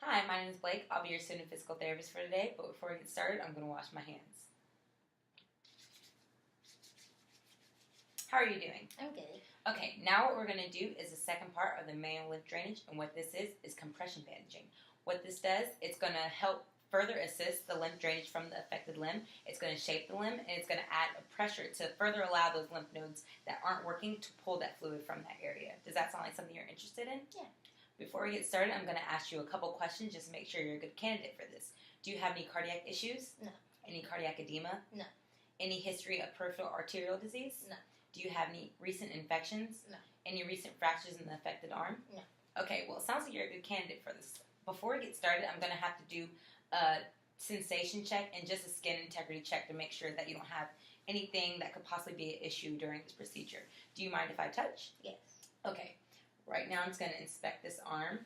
Hi, my name is Blake. I'll be your student physical therapist for today, but before we get started, I'm going to wash my hands. How are you doing? I'm good. Okay, now what we're going to do is the second part of the manual lymph drainage, and what this is compression bandaging. What this does, it's going to help further assist the lymph drainage from the affected limb. It's going to shape the limb, and it's going to add a pressure to further allow those lymph nodes that aren't working to pull that fluid from that area. Does that sound like something you're interested in? Yeah. Before we get started, I'm going to ask you a couple questions just to make sure you're a good candidate for this. Do you have any cardiac issues? No. Any cardiac edema? No. Any history of peripheral arterial disease? No. Do you have any recent infections? No. Any recent fractures in the affected arm? No. Okay, well, it sounds like you're a good candidate for this. Before we get started, I'm going to have to do a sensation check and just a skin integrity check to make sure that you don't have anything that could possibly be an issue during this procedure. Do you mind if I touch? Yes. Okay. Right now, I'm just going to inspect this arm.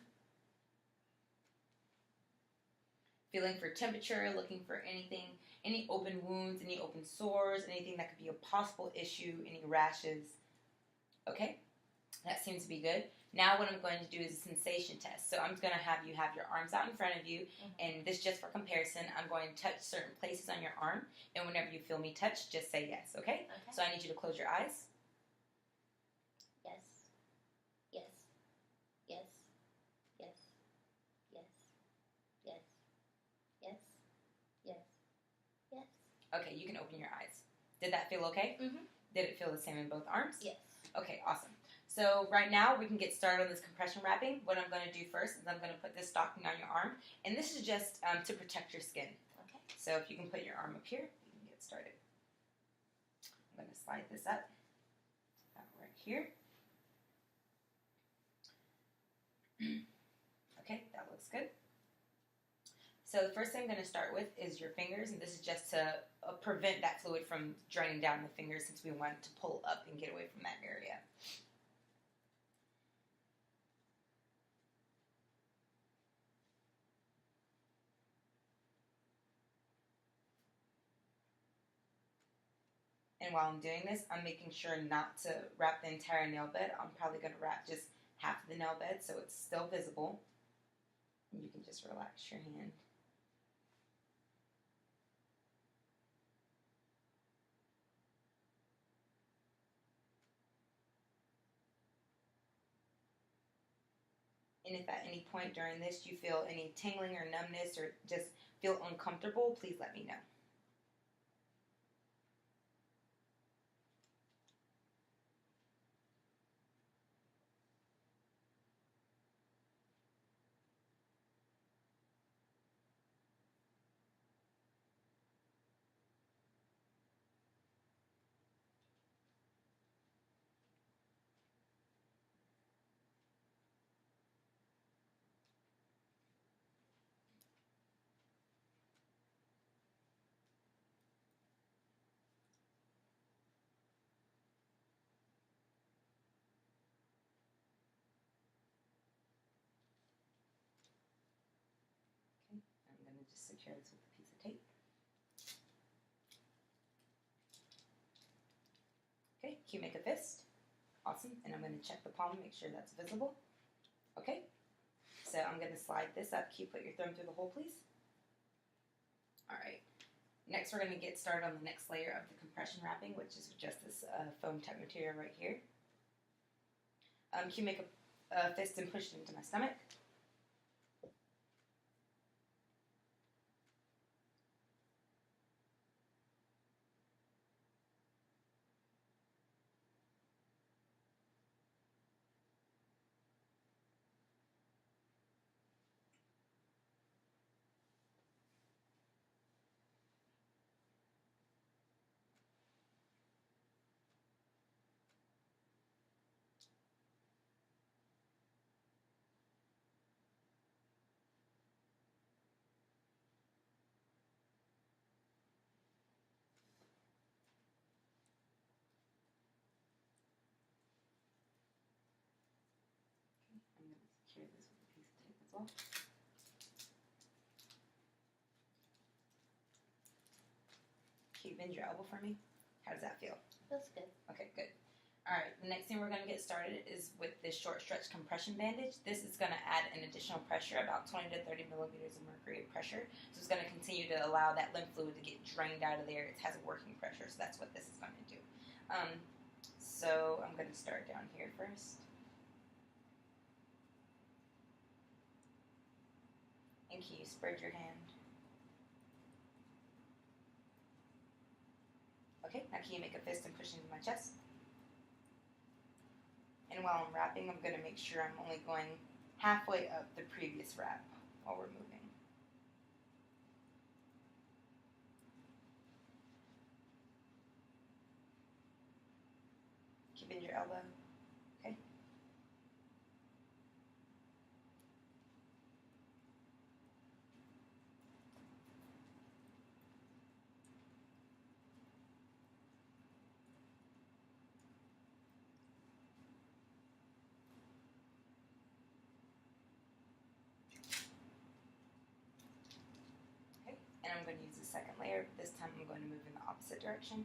Feeling for temperature, looking for anything, any open wounds, any open sores, anything that could be a possible issue, any rashes. Okay, that seems to be good. Now what I'm going to do is a sensation test. So I'm going to have you have your arms out in front of you, and this just for comparison. I'm going to touch certain places on your arm, and whenever you feel me touch, just say yes, okay? So I need you to close your eyes. Yes. Yes. Yes. Yes. Yes. Yes. Yes. Yes. Yes. Okay, you can open your eyes. Did that feel okay? Mm-hmm. Did it feel the same in both arms? Yes. Okay, awesome. So right now we can get started on this compression wrapping. What I'm going to do first is I'm going to put this stocking on your arm, and this is just to protect your skin. Okay. So if you can put your arm up here, you can get started. I'm going to slide this up right here. Okay, that looks good. So the first thing I'm going to start with is your fingers, and this is just to prevent that fluid from draining down the fingers since we want to pull up and get away from that area. And while I'm doing this, I'm making sure not to wrap the entire nail bed. I'm probably going to wrap just half of the nail bed so it's still visible. And you can just relax your hand. And if at any point during this you feel any tingling or numbness or just feel uncomfortable, please let me know. Okay, I'm going to just secure this with a piece of tape. Okay, can you make a fist? Awesome, and I'm going to check the palm, make sure that's visible. Okay, so I'm going to slide this up. Can you put your thumb through the hole, please? Alright, next we're going to get started on the next layer of the compression wrapping, which is just this foam type material right here. Can you make a fist and push it into my stomach? I'm going to secure this with a piece of tape as well. Can you bend your elbow for me? How does that feel? Feels good. Okay, good. Alright, the next thing we're going to get started is with this short stretch compression bandage. This is going to add an additional pressure, about 20 to 30 millimeters of mercury of pressure. So it's going to continue to allow that lymph fluid to get drained out of there. It has a working pressure, so that's what this is going to do. So I'm going to start down here first. And can you spread your hand? Okay, now can you make a fist and push into my chest? And while I'm wrapping, I'm going to make sure I'm only going halfway up the previous wrap while we're moving. Keep in your elbow. Okay. And I'm going to use the second layer. This time I'm going to move in the opposite direction.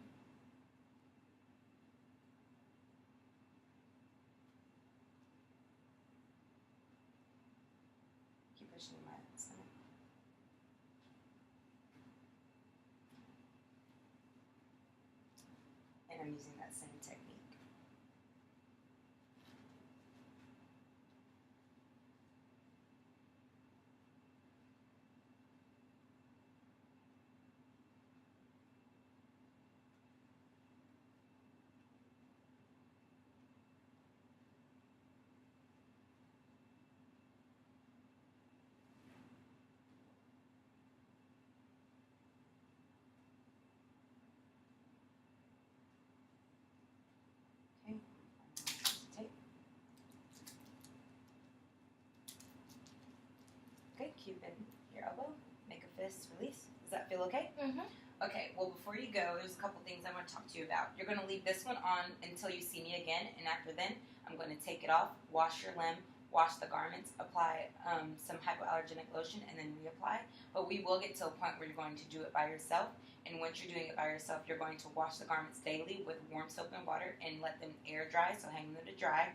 Keep pushing my stomach. And I'm using that same technique. Okay, keep in your elbow, make a fist, release. Does that feel okay? Mm-hmm. Okay, well before you go, there's a couple things I want to talk to you about. You're going to leave this one on until you see me again, and after then, I'm going to take it off, wash your limb, wash the garments, apply some hypoallergenic lotion, and then reapply. But we will get to a point where you're going to do it by yourself, and once you're doing it by yourself, you're going to wash the garments daily with warm soap and water and let them air dry, so hang them to dry.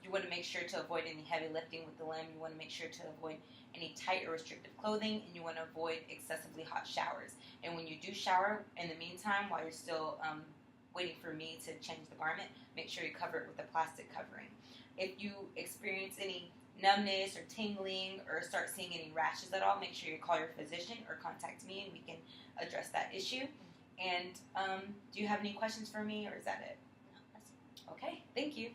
You want to make sure to avoid any heavy lifting with the limb. You want to make sure to avoid any tight or restrictive clothing, and you want to avoid excessively hot showers. And when you do shower, in the meantime, while you're still waiting for me to change the garment, make sure you cover it with a plastic covering. If you experience any numbness or tingling or start seeing any rashes at all, make sure you call your physician or contact me and we can address that issue. And do you have any questions for me, or is that it? No, that's it. Okay, thank you.